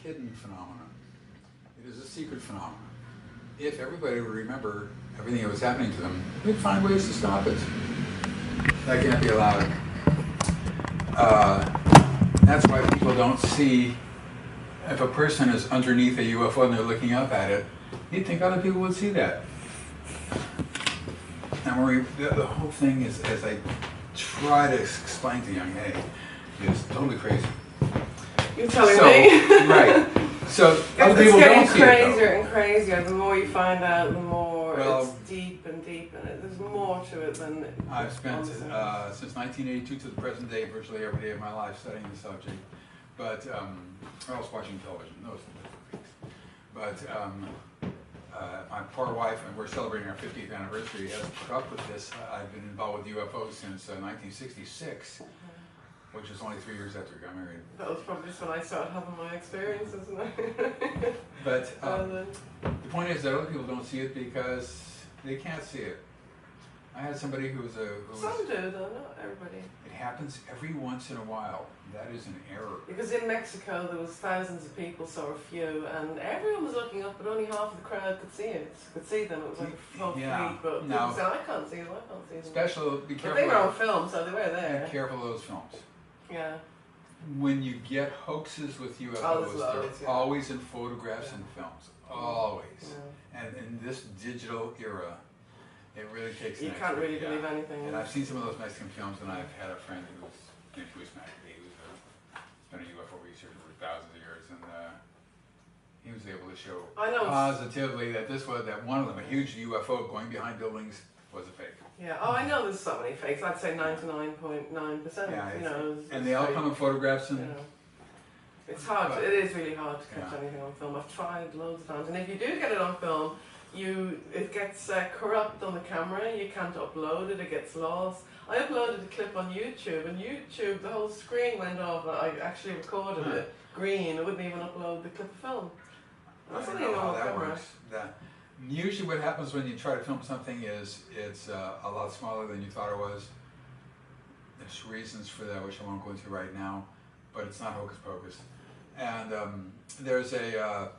hidden phenomenon. It is a secret phenomenon. If everybody would remember everything that was happening to them, we'd find ways to stop it. That can't be allowed. That's why people don't see, if a person is underneath a UFO and they're looking up at it, you'd think other people would see that. Now, Marie, the whole thing is, as I try to explain to young A, is totally crazy. You're telling me? Right. So other people don't see it, though. It's getting crazier and crazier. The more you find out, the more it's deep and deep, and there's more to it than I've spent since 1982 to the present day, virtually every day of my life studying the subject, but or else watching television. Those things. But my poor wife, and we're celebrating our 50th anniversary, has put up with this. I've been involved with UFOs since 1966. Which is only 3 years after we got married. That was probably just when I started having my experiences. But the point is that other people don't see it because they can't see it. I had somebody who was Some do, though, not everybody. It happens every once in a while. That is an error. Because in Mexico there was thousands of people, saw a few, and everyone was looking up, but only half of the crowd could see it. Could see them. It was like a whole fleet, but people said, I can't see them, I can't see them. Special, be careful. But they were on film, so they were there. Be careful of those films. Yeah. When you get hoaxes with UFOs, they're always in photographs and films. Always. Yeah. And in this digital era, it really takes You can't really believe anything. And I've seen some of those Mexican films, and I've had a friend who was been a UFO researcher for thousands of years, and he was able to show positively that one of them, a huge UFO going behind buildings, was a fake. Yeah. Oh, I know there's so many fakes. I'd say 99.9%. Yeah, and they all come in photographs and. It's hard. It is really hard to catch anything on film. I've tried loads of times, and if you do get it on film, it gets corrupt on the camera. You can't upload it. It gets lost. I uploaded a clip on YouTube, and YouTube, the whole screen went off. I actually recorded it green. I wouldn't even upload the clip of film. That's only a normal camera. Usually what happens when you try to film something is it's a lot smaller than you thought it was. There's reasons for that, which I won't go into right now, but it's not hocus pocus. And there's the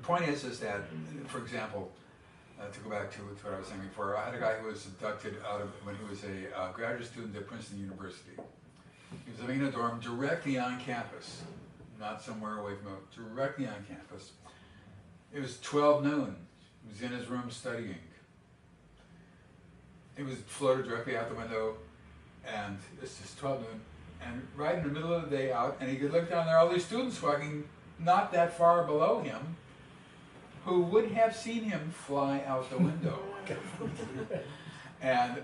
point is that, for example, to go back to what I was saying before, I had a guy who was abducted when he was a graduate student at Princeton University. He was living in a dorm directly on campus, not somewhere away from it, directly on campus. It was 12 noon. He was in his room studying. He was floated directly out the window, and it's just 12 noon. And right in the middle of the day out, and he could look down there, all these students walking not that far below him, who would have seen him fly out the window. And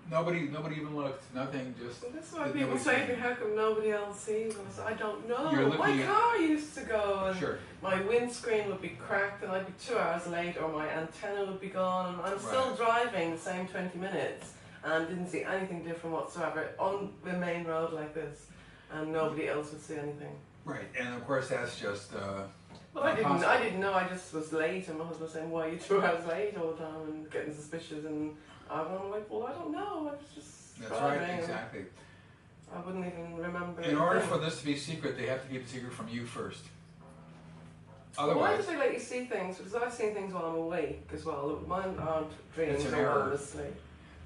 nobody even looked, nothing, just... Well, that's why people say to me, how come nobody else sees us? I don't know. My car used to go, and my windscreen would be cracked, and I'd be 2 hours late, or my antenna would be gone, and I'm still driving the same 20 minutes, and didn't see anything different whatsoever on the main road like this, and nobody else would see anything. Right, and of course that's just... well, I didn't know, I just was late, and my husband was saying, why are you 2 hours late all the time, and getting suspicious, and I'm like, well, I don't know, I was just driving. Right, exactly. I wouldn't even remember. In order for this to be secret, they have to keep it secret from you first. Otherwise... Why do they let you see things? Because I've seen things while I'm awake as well. Mine aren't dreams while I'm asleep.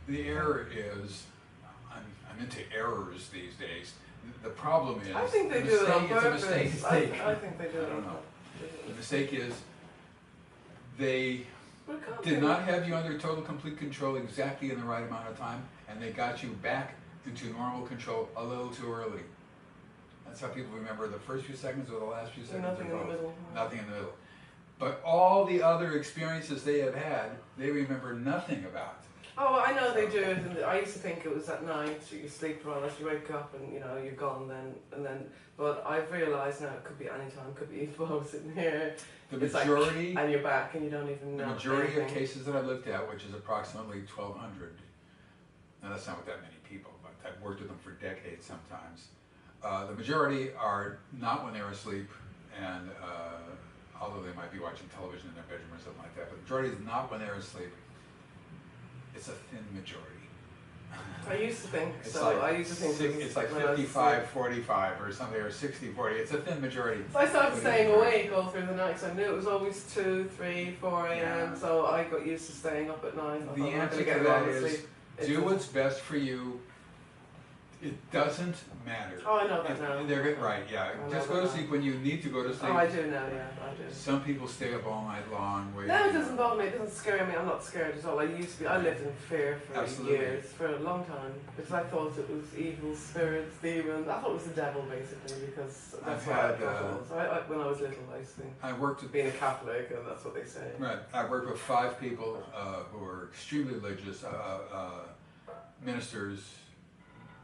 The error is, I'm into errors these days. The problem is... I think they do it on purpose. It's a mistake. I think they do it on purpose. The mistake is they did not have you under total complete control exactly in the right amount of time, and they got you back into normal control a little too early. That's how people remember the first few seconds or the last few seconds. Nothing in the middle. Nothing in the middle. But all the other experiences they have had, they remember nothing about. Oh, I know they do it, and I used to think it was at night, you sleep well, as you wake up and you're gone then, but I've realised now it could be any time, it could be both sitting here, the majority, and you're back and you don't even know. The majority of cases that I looked at, which is approximately 1,200, now that's not with that many people, but I've worked with them for decades sometimes, the majority are not when they're asleep, and although they might be watching television in their bedroom or something like that, but the majority is not when they're asleep. It's a thin majority. I used to think It's so. like I used to think it's like 55-45 or something, or 60-40. It's a thin majority. So I started staying awake all through the night, so I knew it was always 2, 3, 4 a.m. Yeah. So I got used to staying up at night. I The thought, I'm answer gonna get to a lot that of is sleep. do what's best for you. It doesn't matter. Oh, I know that now. They're right, yeah. I know Just go that to now. sleep when you need to go to sleep. Oh, I do now, yeah, I do. Some people stay up all night long. No, it doesn't bother me. It doesn't scare me. I'm not scared at all. I used to be. I lived in fear for Absolutely. years, for a long time, because I thought it was evil spirits, demons. I thought it was the devil, basically, because that's I've what had, I thought it was. When I was little, I used to think I worked with being a Catholic, and that's what they say. Right. I worked with 5 people who were extremely religious, ministers,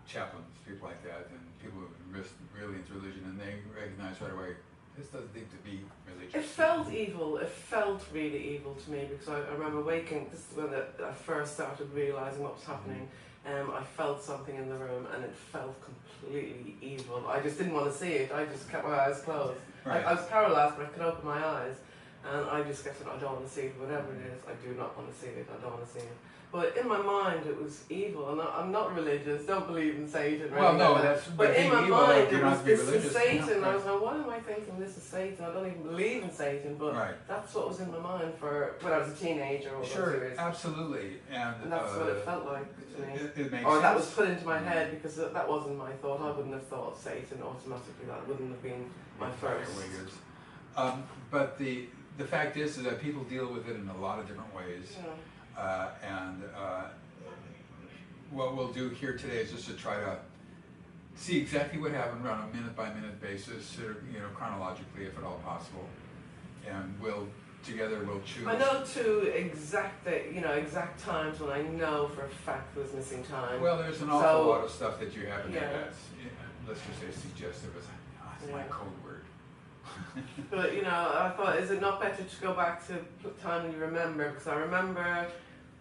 chaplains, people like that, and people who were really into religion, and they recognized right away, this doesn't seem to be religious. It felt evil. It felt really evil to me, because I remember waking. This is when I first started realizing what was happening. I felt something in the room, and it felt completely evil. I just didn't want to see it. I just kept my eyes closed. Right. I was paralyzed, but I could open my eyes, and I just kept saying, I don't want to see it. Whatever it is, I do not want to see it. I don't want to see it. But in my mind, it was evil, and I'm not religious. Don't believe in Satan. Or Well, anything no, like that. that's But in my evil, mind, do it not was be this is religious. Satan. Yeah, I was like, why am I thinking this is Satan? I don't even believe in Satan. But right. that's what was in my mind for when I was a teenager. All those Sure, years. absolutely, And that's what it felt like to me. It makes Or sense. that was put into my head, because that wasn't my thought. I wouldn't have thought of Satan automatically. That wouldn't have been my first. But the fact is that people deal with it in a lot of different ways. Yeah. What we'll do here today is just to try to see exactly what happened on a minute-by-minute basis, or, chronologically, if at all possible, and together we'll choose. I know 2 exact times when I know for a fact there was missing time. Well, there's an awful lot of stuff that you have in there that's, let's just say, suggestive. It's my code word. But I thought, is it not better to go back to time you remember? Because I remember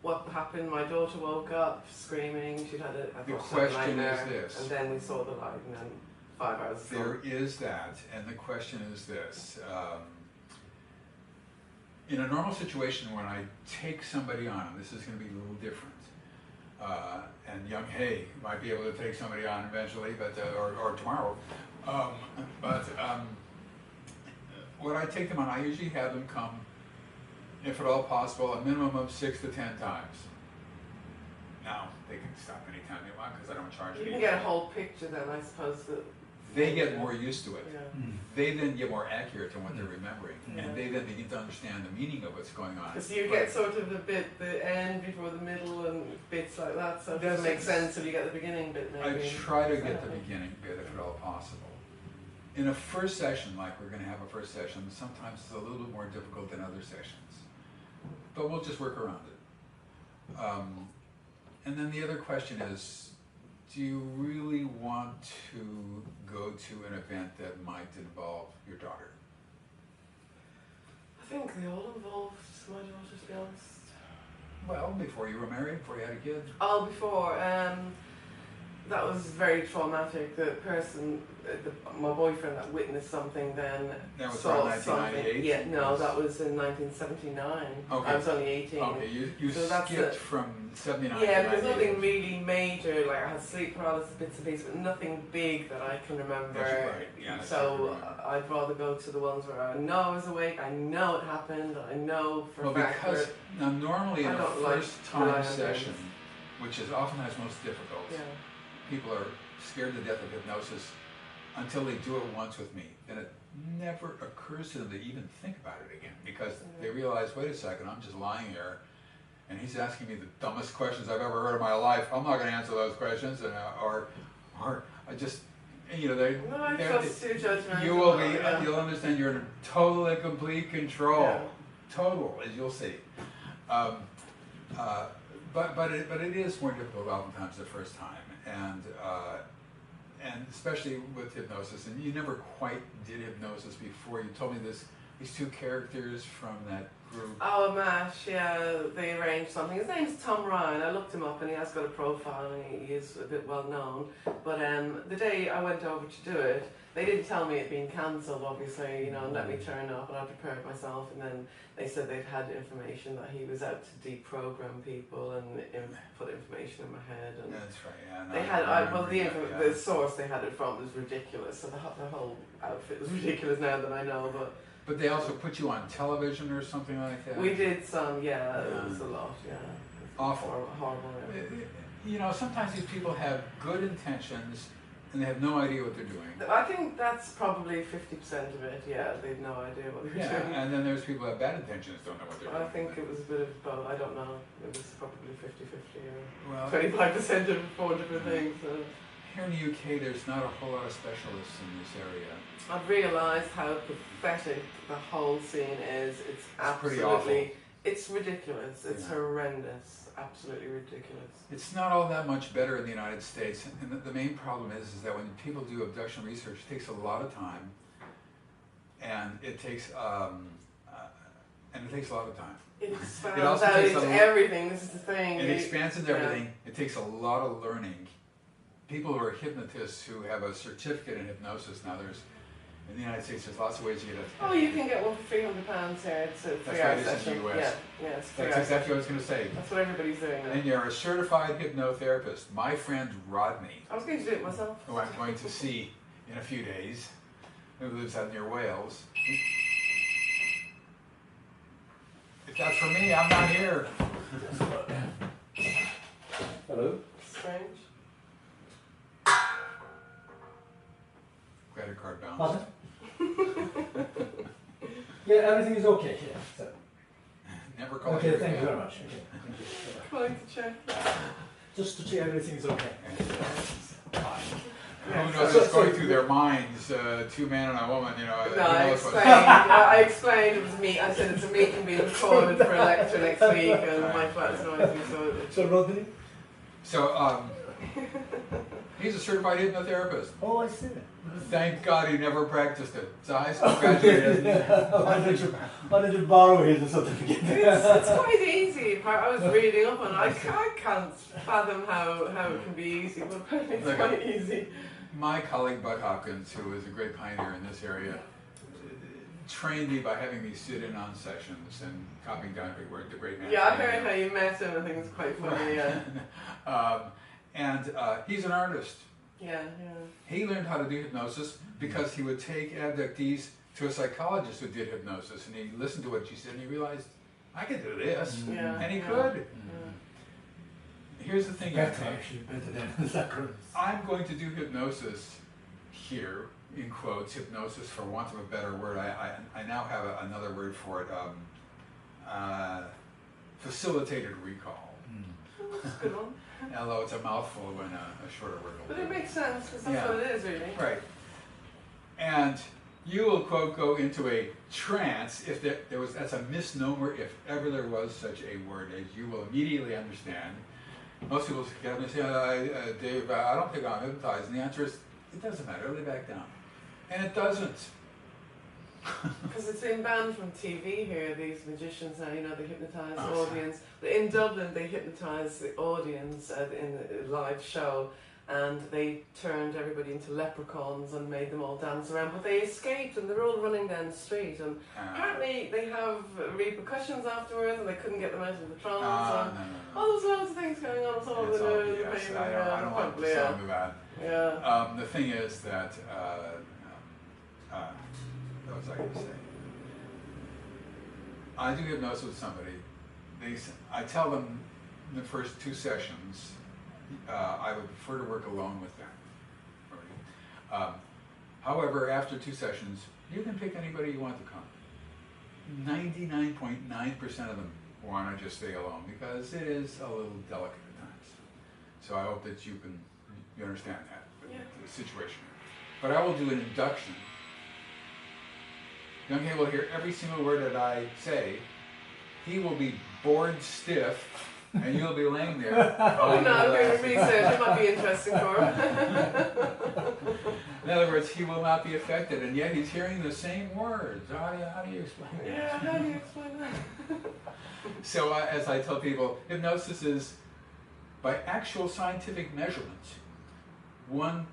what happened. My daughter woke up screaming. She'd had The question is nightmare, this. and then we saw the light, and then 5 hours. There is that, and the question is this. In a normal situation, when I take somebody on, and this is going to be a little different, and young Hay might be able to take somebody on eventually, but or tomorrow. When I take them on, I usually have them come, if at all possible, a minimum of 6 to 10 times. Now, they can stop anytime they want, because I don't charge You any. can get a whole picture then, I suppose. They get more used to it. Yeah. They then get more accurate in what they're remembering, Yeah. and they then begin to understand the meaning of what's going on. Because you get sort of the end before the middle and bits like that, so it doesn't make sense if you get the beginning bit maybe. I try to get the beginning bit if at all possible. In a first session, like we're going to have a first session, sometimes it's a little bit more difficult than other sessions. But we'll just work around it. And then the other question is, do you really want to go to an event that might involve your daughter? I think they all involved my daughter, to be honest. Well, before you were married, before you had a kid? Oh, before. That was very traumatic. The person, my boyfriend that witnessed something then That was saw around something. 1998? Yeah, no, that was in 1979. Okay. I was only 18. Okay, you So that's skipped it. from 79 Yeah, to there's 98. nothing really major. Like I had sleep paralysis, bits and pieces, but nothing big that I can remember. That's right. Yeah, that's So right. I'd rather go to the ones where I know I was awake, I know it happened, I know for a Well, fact. because now normally in I a don't like first relying time on session, things. which is oftentimes most difficult, Yeah. people are scared to death of hypnosis until they do it once with me. Then it never occurs to them to even think about it again, because they realize, wait a second, I'm just lying here and he's asking me the dumbest questions I've ever heard in my life. I'm not going to answer those questions, and or I just, you know, No, I trust too judgmental. you will be, Yeah. you'll understand you're in total and complete control. Yeah. Total, as you'll see. But it is more difficult oftentimes the first time, and especially with hypnosis. And you never quite did hypnosis before. You told me these 2 characters from that group. Oh, MASH, yeah, they arranged something. His name's Tom Ryan. I looked him up and he has got a profile and he is a bit well known. But the day I went over to do it, They didn't tell me it being cancelled, obviously, you know, and let me turn up, and I prepared myself, and then they said they'd had information that he was out to deprogram people and put information in my head. And that's right, yeah. No, they had, the source they had it from was ridiculous, so the whole outfit was ridiculous now that I know, But they also put you on television or something like that? we did some, yeah, it was a lot, yeah. Awful. Horrible. You know, sometimes these people have good intentions and they have no idea what they're doing. I think that's probably 50% of it, yeah, they have no idea what they're doing. And then there's people who have bad intentions, don't know what they're doing. I think it was a bit of both, I don't know, it was probably 50-50 or Well, 25% of 4 different things. So. Here in the UK, there's not a whole lot of specialists in this area. I've realised how pathetic the whole scene is. It's pretty awful. absolutely, it's ridiculous, it's horrendous, absolutely ridiculous. It's not all that much better in the United States, and the main problem is that when people do abduction research, it takes a lot of time, and it takes a lot of time. It expands It also out takes into everything, this is the thing. It expands into everything. It takes a lot of learning. People who are hypnotists who have a certificate in hypnosis, now in the United States, there's lots of ways to get it. Oh, you can get one for £300 here. It's a 3-hour session. In the US. Yeah, it's That's exactly what I was going to say. That's what everybody's doing now. And you're a certified hypnotherapist. My friend Rodney, I was going to do it myself. who I'm going to see in a few days, who lives out near Wales. If that's for me, I'm not here. Hello? Strange. Credit card balance. Pardon? Yeah, everything is okay here. So. Never call Okay, you thank you again. very much. Okay, thank you. Calling to check. Just to check everything is okay. Who knows what's going through their minds? 2 men and a woman, you know. No, I explained it was me. I said it's a meeting being recorded for a lecture next week, and my flat's noisy, So, Rodney? So, he's a certified hypnotherapist. Oh, I see. Thank God he never practiced it. So I graduated. Why did you borrow his certificate? It's quite easy. I was reading up on it. I can't fathom how it can be easy, but apparently it's quite easy. My colleague Bud Hopkins, who is a great pioneer in this area, trained me by having me sit in on sessions and copying down every word. The great man. Yeah, I heard how you met him. I think it's quite funny. Yeah. And he's an artist. Yeah. He learned how to do hypnosis because he would take abductees to a psychologist who did hypnosis, and he listened to what she said, and he realized, I could do this, and he could. Here's the thing. Better than psychologists. I'm going to do hypnosis here, in quotes, hypnosis for want of a better word. I now have another word for it, facilitated recall. That's a good one. Although it's a mouthful when a shorter word will But it makes sense, because that's what it is, really. Right. And you will, quote, go into a trance, if that's a misnomer, if ever there was such a word, as you will immediately understand. Most people get up and say, Dave, I don't think I'm hypnotized. And the answer is, it doesn't matter, lay back down. And it doesn't. Because it's been banned from TV here, these magicians now, you know, they hypnotise the audience. But in Dublin, they hypnotised the audience in a live show, and they turned everybody into leprechauns and made them all dance around. But they escaped, and they're all running down the street. And apparently they have repercussions afterwards, and they couldn't get them out of the trance. Oh, there's loads of things going on. It's all the news. Yes, I don't want to sound about. Yeah. The thing is that, what was I going to say? I do hypnosis with somebody. I tell them in the first 2 sessions, I would prefer to work alone with them. However, after 2 sessions, you can pick anybody you want to come. 99.9% of them want to just stay alone because it is a little delicate at times. So I hope that you understand that, the situation. But I will do an induction. Young Hay will hear every single word that I say. He will be bored stiff, and you'll be laying there. Oh no, doing research. It might be interesting for him. In other words, he will not be affected, and yet he's hearing the same words. How do you explain that? Yeah, how do you explain that? So, as I tell people, hypnosis is, by actual scientific measurements, 1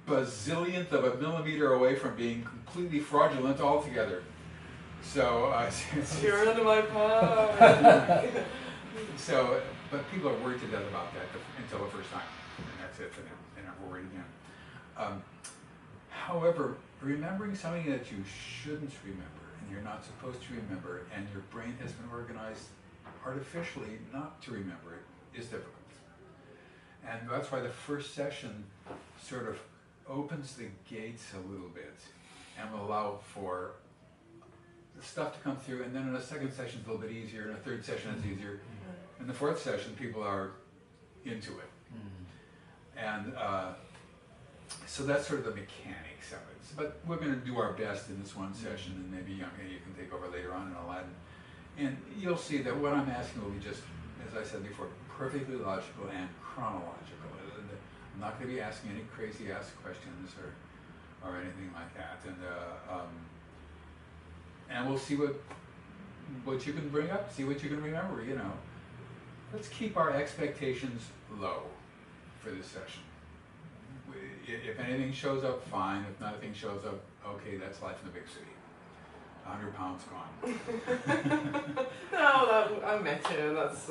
bazillionth of a millimeter away from being completely fraudulent altogether. So, you're under my power. So, but people are worried to death about that until the first time, and that's it for them. They're not worried again. However, remembering something that you shouldn't remember, and you're not supposed to remember, and your brain has been organized artificially not to remember it, is difficult. And that's why the first session sort of opens the gates a little bit and will allow for the stuff to come through, and then in a second session it's a little bit easier, and a third session it's easier. In the fourth session, people are into it. And so that's sort of the mechanics of it. But we're going to do our best in this one session, and maybe you can take over later on in Aladdin. And you'll see that what I'm asking will be just, as I said before, perfectly logical and chronological. I'm not going to be asking any crazy ass questions or anything like that. And we'll see what you can bring up, see what you can remember, you know. Let's keep our expectations low for this session. If anything shows up, fine. If nothing shows up, okay, that's life in the big city. 100 pounds gone. No, I met you. That's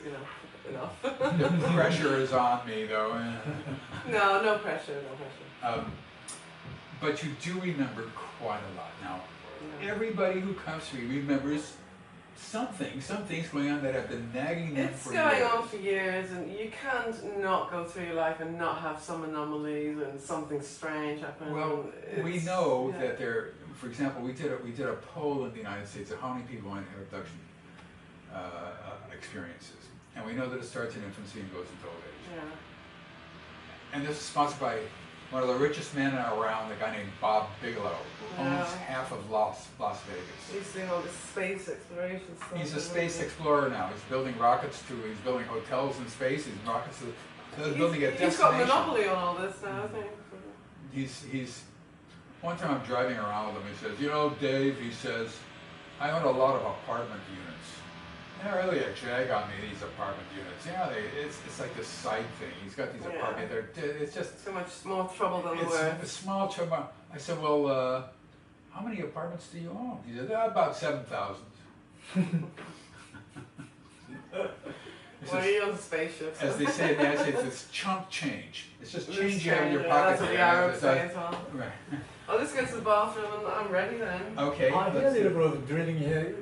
you know, enough. The pressure is on me, though. No pressure, no pressure. But you do remember quite a lot. Now, everybody who comes to me remembers some things going on that have been nagging them for years. It's going on for years, and you can't not go through your life and not have some anomalies and something strange happen. Well, we know that there. For example, we did a poll in the United States of how many people had abduction experiences, and we know that it starts in infancy and goes into old age. Yeah. And this is sponsored by one of the richest men around, a guy named Bob Bigelow, who owns half of Las Vegas. He's doing all this space exploration stuff. He's a space explorer now. He's building rockets he's building hotels in space. He's building a destination. He's got a monopoly on all this now, I think. He's. One time I'm driving around with him. He says, "You know, Dave," he says, "I own a lot of apartment units. And they're really a jag on me, these apartment units. You know, it's like this side thing. He's got these apartments. It's just so much more trouble than the worst. It's small trouble." I said, "Well, how many apartments do you own?" He said, "About 7,000." Why are you on spaceships? As they say in the United States, it's chunk change. It's just change you have in your pocket. That's what the Arabs say as well. Right. I'll just go to the bathroom and I'm ready then. Okay. I hear a little bit of drilling here.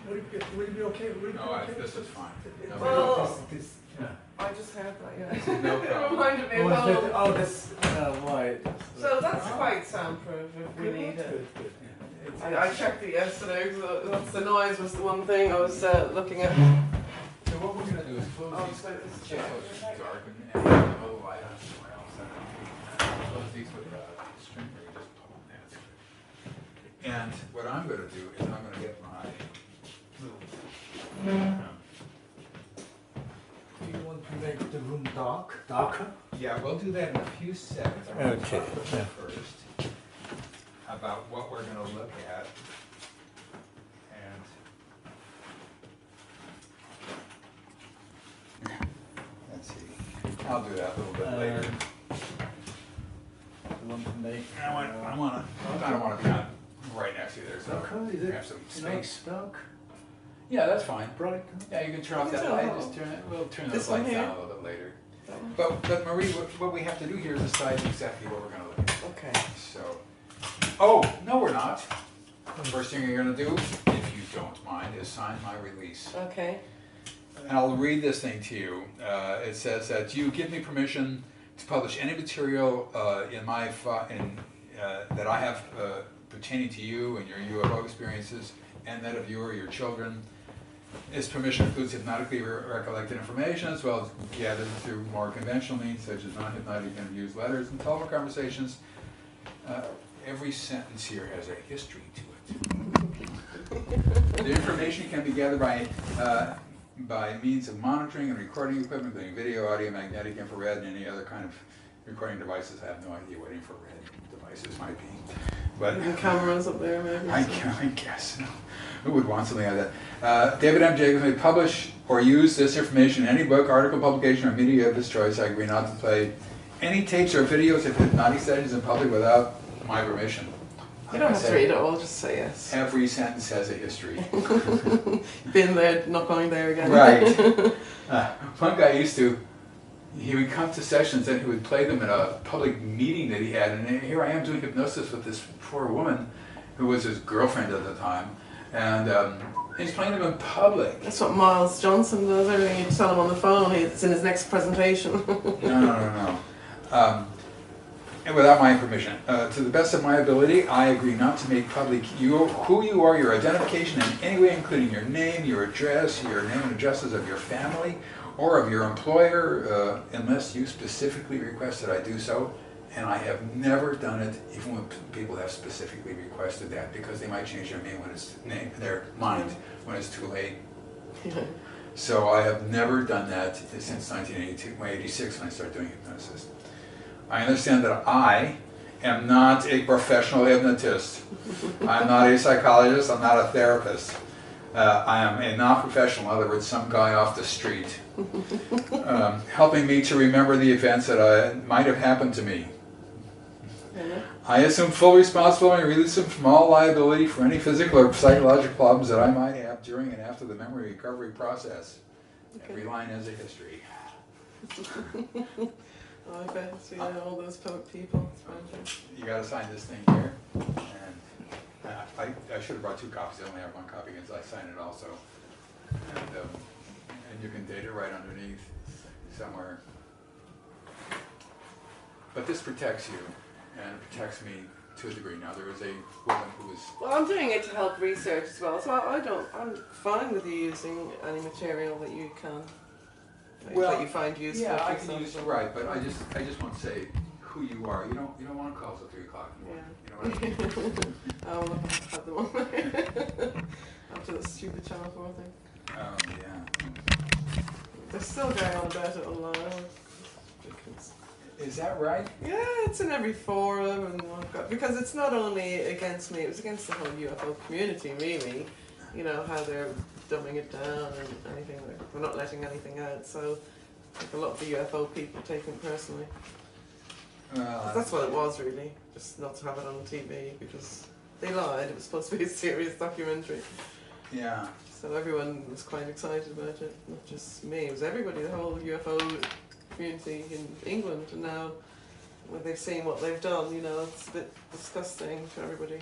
Will it be okay? This is fine. No, well, yeah. I just heard that, yeah. No problem. It reminded me of Oh, that's why. So that's quite soundproof if we need it. Good. I checked it yesterday because the noise was the one thing I was looking at. So what we're going to do is close these. This chair. Dark and a little light on somewhere else. Close these with string where you just pull them. That's good. And what I'm going to do is I'm going to get my little. Do you want to make the room darker? Yeah, we'll do that in a few seconds. I'm going to talk first about what we're going to look at. Let's see. I'll do that a little bit later. You want to make? I don't want to be on right next to you there, so is we it have some space. Dark? Yeah, that's fine. Bright? Yeah, you can turn off that light. Just turn it. We'll turn those lights down a little bit later. But Marie, what we have to do here is decide exactly what we're going to look at. Okay. So, oh no, we're not. The first thing you're going to do, if you don't mind, is sign my release. Okay. And I'll read this thing to you. It says that you give me permission to publish any material in my that I have pertaining to you and your UFO experiences, and that of you or your children. This permission includes hypnotically recollected information, as well as gathered through more conventional means, such as non-hypnotic interviews, letters, and telephone conversations. Every sentence here has a history to it. The information can be gathered by means of monitoring and recording equipment, including video, audio, magnetic, infrared, and any other kind of recording devices. I have no idea what infrared devices might be. But cameras up there, maybe. I guess. Who would want something like that? David M. Jacobs may publish or use this information in any book, article, publication, or media of his choice. I agree not to play any tapes or videos of hypnotic sessions in public without my permission? You don't I have to said, read it all, just say yes. every sentence has a history. Been there, not going there again. Right. One guy he would come to sessions and he would play them in a public meeting that he had, and here I am doing hypnosis with this poor woman who was his girlfriend at the time, and he's playing them in public. That's what Miles Johnson does. Everything you tell him on the phone, it's in his next presentation. No. And without my permission. To the best of my ability, I agree not to make public who you are, your identification in any way, including your name, your address, your name and addresses of your family, or of your employer, unless you specifically request that I do so. And I have never done it, even when people have specifically requested that, because they might change their mind when it's too late. So I have never done that since 1986 when I started doing hypnosis. I understand that I am not a professional hypnotist. I'm not a psychologist, I'm not a therapist. I am a non-professional, in other words, some guy off the street, helping me to remember the events that might have happened to me. I assume full responsibility and release him from all liability for any physical or psychological problems that I might have during and after the memory recovery process. Okay. Every line has a history. Oh, I bet, so, all those people. You got to sign this thing here. And I should have brought 2 copies. I only have 1 copy because I signed it also. And you can date it right underneath somewhere. But this protects you, and it protects me to a degree. Now there is a woman who is... Well, I'm doing it to help research as well, so I'm fine with you using any material that you can, that you find useful. Yeah, I can use it, right, but I just want to say who you are. You don't want to call till 3 o'clock in the morning. You know what I mean? I'll have them on there. After the stupid Channel 4 thing. Yeah. They're still going on about it online. Is that right? Yeah, it's in every forum and because it's not only against me, it was against the whole UFO community, really. You know, how they're dumbing it down and anything, they're not letting anything out, so I think a lot of the UFO people take it personally. Well, that's what it was, really, just not to have it on TV, because they lied, it was supposed to be a serious documentary. Yeah. So everyone was quite excited about it, not just me, it was everybody, the whole UFO community in England, and now when they've seen what they've done, you know, it's a bit disgusting for everybody.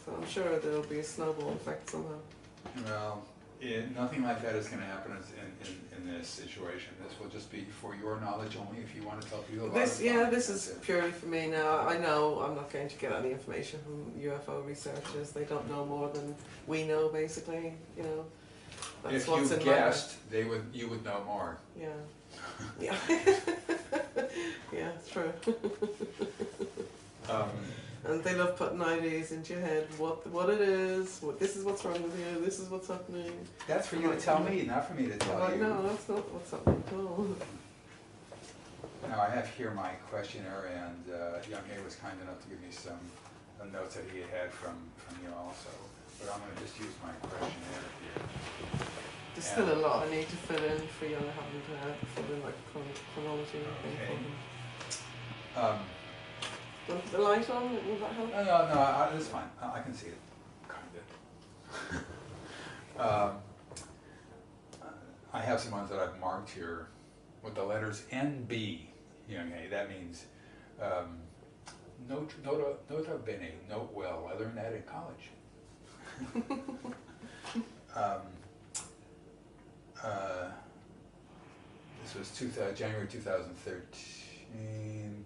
So I'm sure there'll be a snowball effect somehow. Well, nothing like that is going to happen in this situation. This will just be for your knowledge only if you want to tell people about it. Yeah, this is purely for me now. I know I'm not going to get any information from UFO researchers. They don't know more than we know, basically, you know. That's if what's you in guessed, you would know more. Yeah. Yeah. Yeah, it's true. And they love putting ideas into your head, what it is, this is what's wrong with you, this is what's happening. That's for you to tell me, not for me to tell you. No, that's not what's happening at all. Now I have here my questionnaire, and young A was kind enough to give me some notes that he had from you also. But I'm going to just use my questionnaire here. There's still a lot I need to fill in for you. I haven't filled in like chronology. Okay. Want the light on? Will that help? No, it's fine. I can see it, kind of. I have some ones that I've marked here with the letters NB, young A. That means nota bene, note well. I learned that in college. This was January 2013.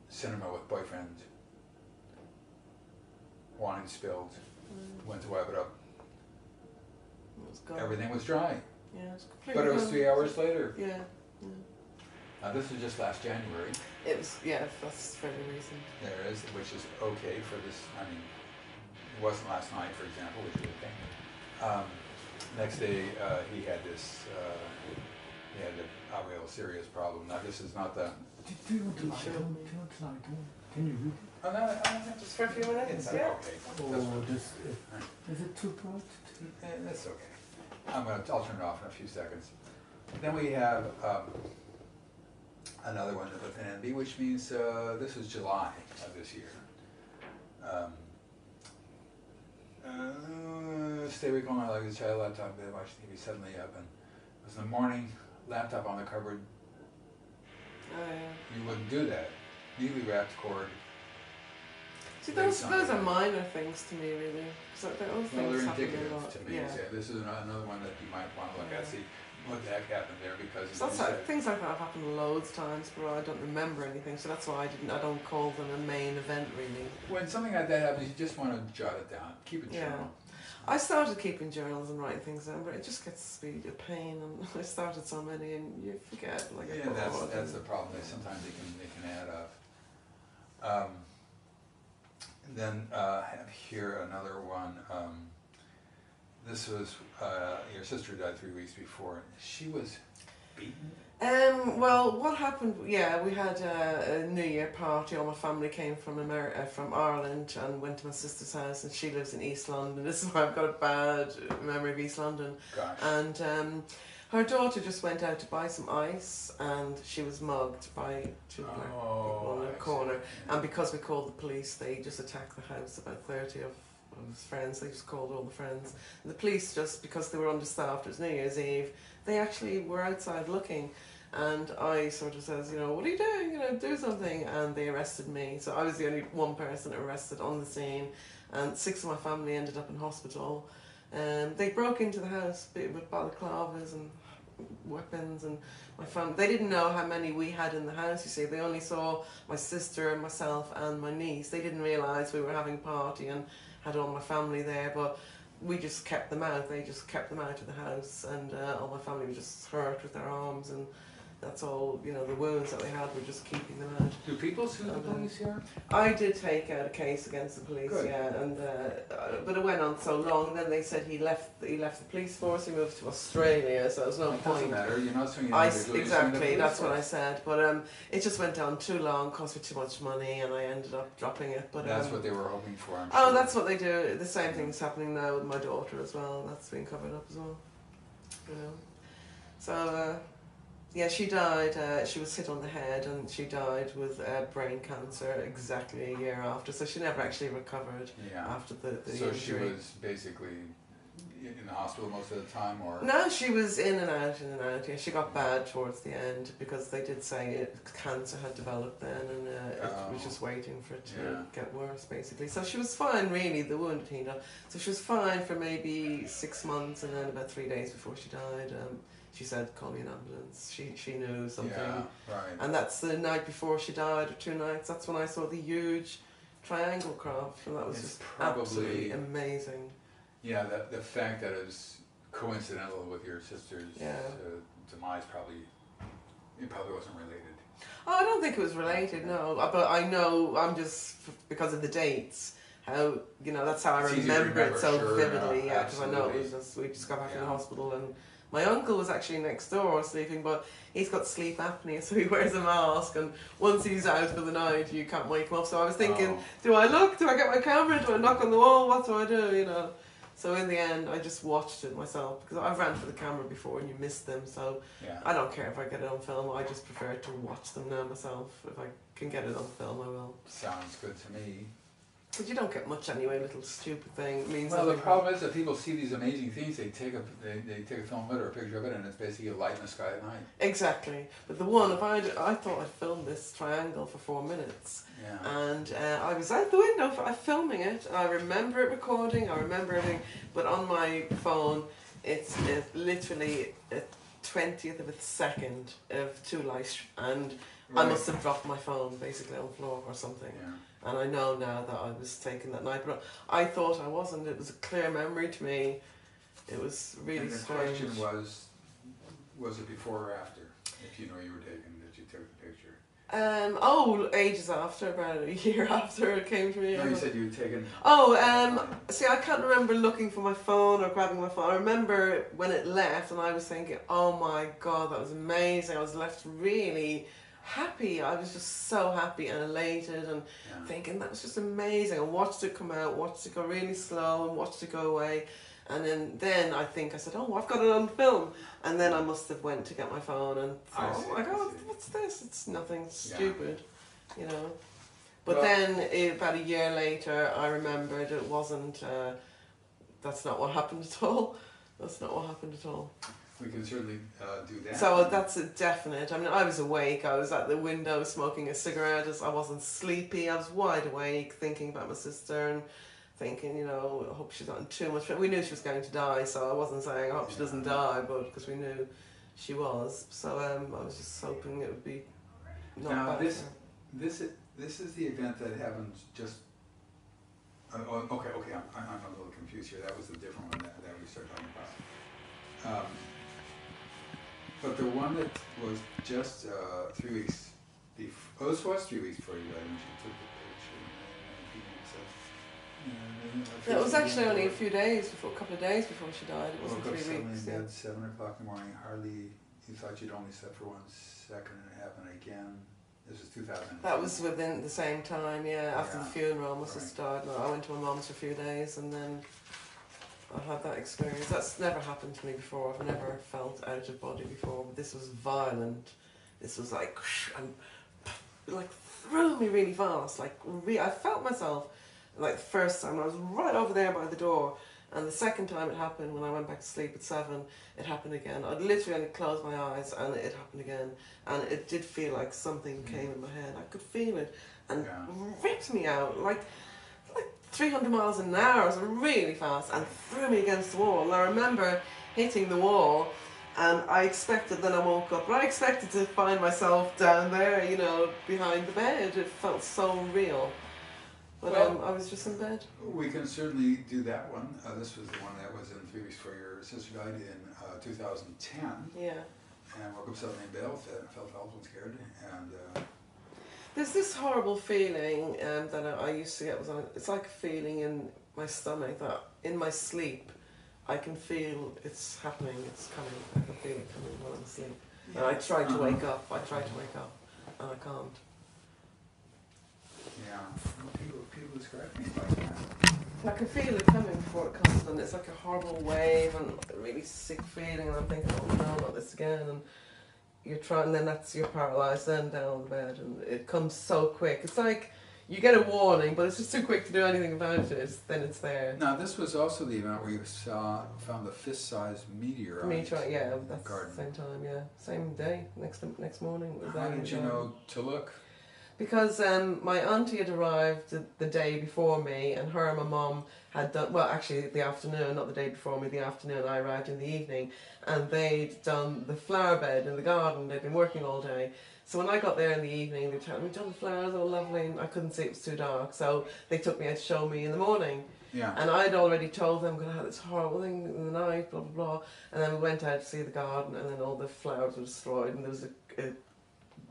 Cinema with boyfriend. Wine spilled. Went to wipe it up. Everything was dry. Yeah, it's completely. But it was 3 hours later. Yeah. Now this was just last January. It was, yeah, that's fairly recent. There is, which is okay for this. I mean, it wasn't last night, for example, which is a thing. Next day, he had this. He had a real serious problem. Now this is not the. Do you want to lie down? Can you read it? Oh, no, just for a few minutes. It's Yeah. okay. Is it too bright? That's okay. I'll turn it off in a few seconds. Then we have another one with an NB, which means this was July of this year. Stay awake all night like a child, laptop, bed, watching TV, suddenly up, and it was in the morning, laptop on the cupboard. Oh, yeah. You wouldn't do that. Neatly wrapped cord. See, those are minor things to me, really. So those Well, things they're happen indicative a lot. to me. Yeah. So this is another one that you might want to look at, see what the heck happened there, because as So you that's said, things like that have happened loads of times, but I don't remember anything. So that's why I don't call them a main event, really. when something like that happens, you just want to jot it down, keep it Yeah. journal. I started keeping journals and writing things down, but it just gets to be a pain, and I started so many, and you forget. Like Yeah, that's the problem. Sometimes they can add up. Then I have here another one. This was your sister died 3 weeks before. She was beaten. Well, what happened? Yeah, we had a New Year party. All my family came from from Ireland, and went to my sister's house, and she lives in East London. This is why I've got a bad memory of East London. Gosh. And her daughter just went out to buy some ice, and she was mugged by two black people in the corner. Yeah. And because we called the police, they just attacked the house. About 30 of his friends. They just called all the friends. And the police, just because they were understaffed, it was New Year's Eve, they actually were outside looking. And I sort of says, you know, what are you doing? You know, do something. And they arrested me. So I was the only one person arrested on the scene. And 6 of my family ended up in hospital. And they broke into the house with balaclavas and weapons, and my family, they didn't know how many we had in the house, you see. They only saw my sister and myself and my niece. They didn't realise we were having a party and had all my family there, but we just kept them out. They just kept them out of the house, and all my family was just hurt with their arms, and that's all, you know, the wounds that they had were just keeping them out. Do people sue the police here? I did take out a case against the police. Good. Yeah, and but it went on so long, and then they said he left the police force, he moved to Australia, so there's no It point. doesn't matter, you're not suing Exactly, that's what I said, but it just went on too long, cost me too much money, and I ended up dropping it. But that's what they were hoping for, I'm oh, sure. that's what they do. The same thing's happening now with my daughter as well. That's been covered up as well. You know, so. Yeah, she died, she was hit on the head, and she died with brain cancer exactly a year after, so she never actually recovered after the so injury. she was basically in the hospital most of the time, or? No, she was in and out, yeah. She got bad towards the end, because they did say cancer had developed then, and it was just waiting for it to get worse, basically. So she was fine, really, the wound had healed up. So she was fine for maybe 6 months, and then about 3 days before she died, she said, call me an ambulance. She knew something. Yeah, right. And that's the night before she died, or 2 nights. That's when I saw the huge triangle craft, and that was just absolutely amazing. Yeah, the fact that it was coincidental with your sister's demise it probably wasn't related. Oh, I don't think it was related, no. But I know, I'm just, because of the dates, how, you know, that's how I remember it so vividly, because I know it was just, we just got back in the hospital, and my uncle was actually next door sleeping, but he's got sleep apnea, so he wears a mask, and once he's out for the night, you can't wake him up. So I was thinking, do I look? Do I get my camera? Do I knock on the wall? What do I do? You know. So in the end, I just watched it myself, because I've ran for the camera before and you miss them. So I don't care if I get it on film. I just prefer to watch them now myself. If I can get it on film, I will. Sounds good to me. But you don't get much anyway, little stupid thing. It means well, the problem is that people see these amazing things, they take a film of it or a picture of it, and it's basically a light in the sky at night. Exactly. But the one, I thought I filmed this triangle for 4 minutes. Yeah. And I was out the window filming it. I remember it recording, I remember everything. But on my phone, it's literally a 20th of a second of 2 lights. And I must have dropped my phone basically on the floor or something. Yeah. And I know now that I was taken that night, but I thought I wasn't. It was a clear memory to me. It was really strange. And the question was it before or after? If you know you were taken, that you took the picture? Ages after, about a year after it came to me. No, you said you had taken... See, I can't remember looking for my phone or grabbing my phone. I remember when it left, and I was thinking, oh my God, that was amazing. I was left really happy. I was just so happy and elated and thinking that was just amazing. I watched it come out, watched it go really slow and watched it go away. And then I think I said, oh, I've got it on film. And then I must have went to get my phone and thought, oh my God, what's this? It's nothing stupid, you know. But well, then about a year later, I remembered it wasn't, that's not what happened at all. That's not what happened at all. We can certainly do that. So that's a definite. I mean, I was awake. I was at the window smoking a cigarette. I wasn't sleepy. I was wide awake, thinking about my sister and thinking, you know, I hope she's not in too much. We knew she was going to die, so I wasn't saying I hope she doesn't die, but because we knew she was. So I was just hoping it would be not now, bad. This is the event that happened just. Okay, I'm a little confused here. That was the different one that we started talking about. But the one that was just 3 weeks before, oh, this was 3 weeks before you died when she took the picture. It was actually only a few days before, a couple of days before she died. It wasn't 3 weeks. At 7 o'clock in the morning, hardly, you thought you'd only slept for 1 second and it happened again. This was 2000. That was within the same time, after the funeral, my sister died. I went to my mum's for a few days and then I had that experience. That's never happened to me before. I've never felt out of body before. But this was violent. This was like, and like threw me really fast. Like I felt myself. Like the first time I was right over there by the door, and the second time it happened when I went back to sleep at 7, it happened again. I'd literally only closed my eyes and it happened again. And it did feel like something came in my head. I could feel it and ripped me out like 300 miles an hour. It was really fast and threw me against the wall. And I remember hitting the wall and I expected, then I woke up, but I expected to find myself down there, you know, behind the bed. It felt so real. But well, I was just in bed. We can certainly do that one. This was the one that was in 3 weeks before your sister died in 2010. Yeah. And woke up suddenly in bed, felt awful and scared. And there's this horrible feeling that I used to get. It's like a feeling in my stomach that in my sleep I can feel it's happening, it's coming. I can feel it coming while I'm asleep. And I try to wake up, and I can't. Yeah, people describe things like that. I can feel it coming before it comes, and it's like a horrible wave and a really sick feeling, and I'm thinking, oh no, not this again, and you're trying, and then you're paralysed then down on the bed, and it comes so quick. It's like you get a warning, but it's just too quick to do anything about it. Then it's there. Now, this was also the event where you found the fist-sized meteorite. Meteorite, yeah, that's the same time, yeah, same day, next morning. How did you know to look? Because my auntie had arrived the day before me, and her and my mum had done, well actually the afternoon, not the day before me, the afternoon. I arrived in the evening, and they'd done the flower bed in the garden. They'd been working all day. So when I got there in the evening, they were telling me, we've done the flowers, all lovely, and I couldn't see, it was too dark. So they took me out to show me in the morning. Yeah. And I'd already told them I'm going to have this horrible thing in the night, blah, blah, blah. And then we went out to see the garden, and then all the flowers were destroyed, and there was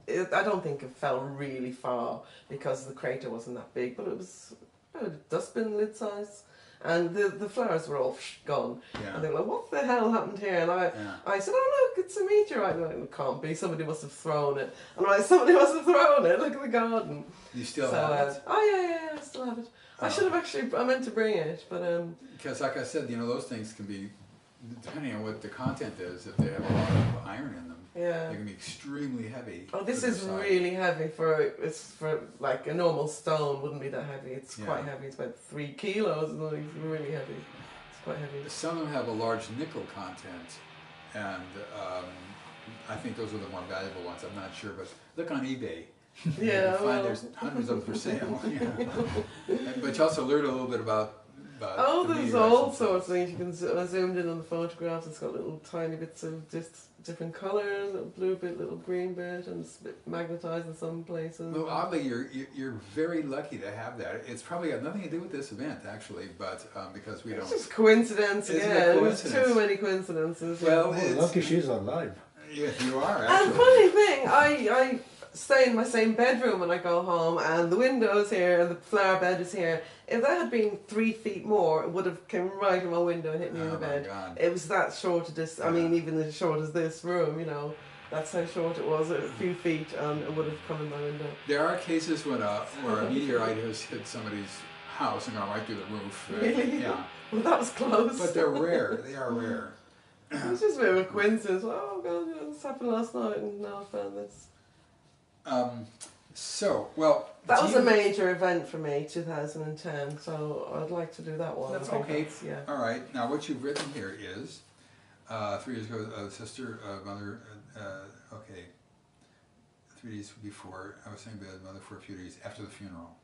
I don't think it fell really far because the crater wasn't that big, but it was about a dustbin lid size. And the flowers were all gone. Yeah. And they were like, what the hell happened here? And I said, oh look, it's a meteorite. And like, it can't be, somebody must have thrown it. And I'm like, somebody must have thrown it, look at the garden. You still have it? Oh yeah, I still have it. I should have actually, I meant to bring it, but... Because like I said, you know, those things can be, depending on what the content is, if they have a lot of iron in them, they can be extremely heavy. Oh, this is really heavy it's for like a normal stone wouldn't be that heavy. It's quite heavy. It's about 3 kilos. It's really heavy. It's quite heavy. Some of them have a large nickel content, and I think those are the more valuable ones. I'm not sure, but look on eBay. Yeah, find there's hundreds of them for sale. But you also learn a little bit about there's all sorts of things. You can I zoomed in on the photographs. It's got little tiny bits of just different colours, little blue bit, little green bit, and it's a bit magnetised in some places. Well, oddly, you're very lucky to have that. It's probably got nothing to do with this event, actually, but because we don't. It's just coincidence again. There's too many coincidences. Well, lucky she's alive. Yeah, you are. Actually. And funny thing, I stay in my same bedroom when I go home, and the window's here, and the flower bed is here. If that had been 3 feet more, it would have come right in my window and hit me in the bed. God. It was that short of this. I mean, even as short as this room, you know. That's how short it was, a few feet, and it would have come in my window. There are cases when where a meteorite has hit somebody's house and gone right through the roof. Really? Yeah. Well, that was close. But they're rare. They are rare. It's just a bit of a coincidence. Oh god, you know, this happened last night, and now I found this. That was a major event for me, 2010. So I'd like to do that one. That's I think okay. that's, yeah. All right. Now, what you've written here is 3 years ago, sister, mother. Okay. 3 days before, I was saying bed, mother for a few days after the funeral.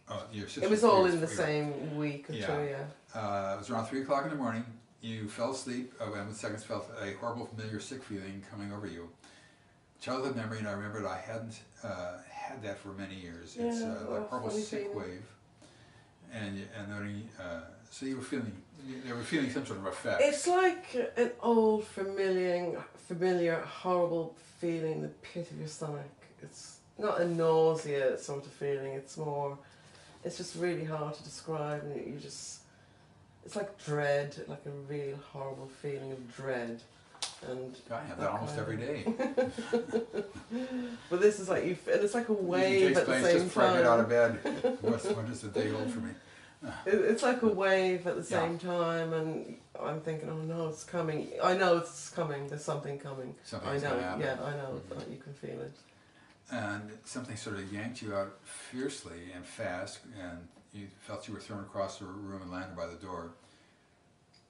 Oh, your sister. It was all in the same week or two, yeah. It was around 3 o'clock in the morning. You fell asleep, and with seconds felt a horrible, familiar, sick feeling coming over you. Childhood memory, and I remembered I hadn't had that for many years. Yeah, It's like a horrible sick feeling. wave, and only, so you were feeling some sort of effect. It's like an old, familiar, horrible feeling in the pit of your stomach. It's not a nausea sort of feeling. It's more. It's just really hard to describe, and you just. It's like dread, like a real horrible feeling of dread. And I have that almost every day. But this is like and it's like a wave at the same just before I get out of time. bed. When is a day old for me? It's like a wave at the same time, and I'm thinking, oh no, it's coming. I know it's coming. There's something coming. Something's I know. gonna happen. Yeah, I know. You can feel it. And something sort of yanked you out fiercely and fast, and you felt you were thrown across the room and landed by the door.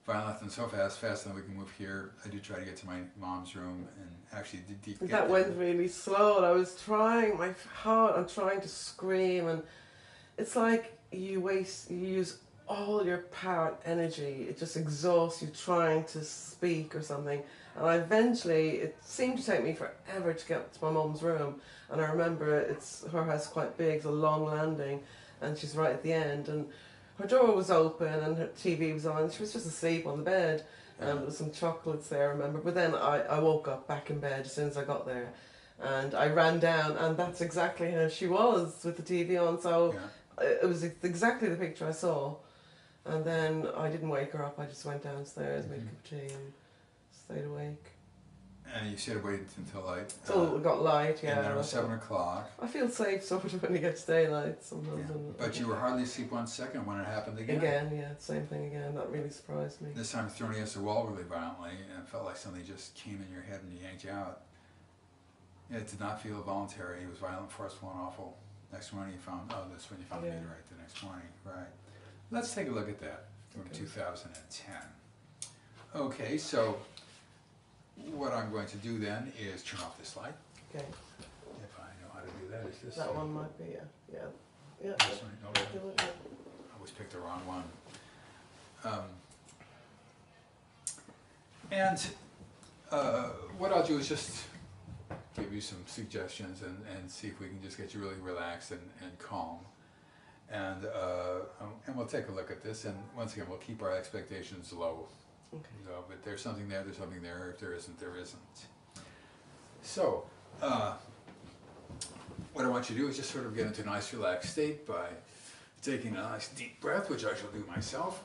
Violent and so faster than we can move here. I did try to get to my mom's room and actually did get That went really slow, and I was trying my heart. I'm trying to scream, and it's like you use all your power and energy. It just exhausts you trying to speak or something. And it seemed to take me forever to get to my mom's room. And I remember her house is quite big, it's a long landing, and she's right at the end. And her door was open and her TV was on. She was just asleep on the bed. There was some chocolates there, I remember. But then I woke up back in bed as soon as I got there. And I ran down, and that's exactly how she was with the TV on. So it was exactly the picture I saw. And then I didn't wake her up. I just went downstairs, made a cup of tea, and stayed awake. And you should have waited until light. Till it got light, yeah. And then it was 7 o'clock. I feel safe sort of when it gets daylight sometimes. Yeah. But you were hardly asleep 1 second when it happened again. Again, yeah, same thing again. That really surprised me. This time thrown against the wall really violently, and it felt like something just came in your head and yanked you out. It did not feel voluntary. It was violent, forceful, and awful. Next morning you found, that's when you found the meteorite the next morning, right. Let's take a look at that from 2010. Okay, so what I'm going to do then is turn off this light. Okay. If I know how to do that. Is this? That one might be, yeah. This one? No, I always picked the wrong one. What I'll do is just give you some suggestions and see if we can just get you really relaxed and calm. And we'll take a look at this, and once again, we'll keep our expectations low. Okay. So, but there's something there, there's something there. If there isn't, there isn't. So, what I want you to do is just sort of get into a nice relaxed state by taking a nice deep breath, which I shall do myself.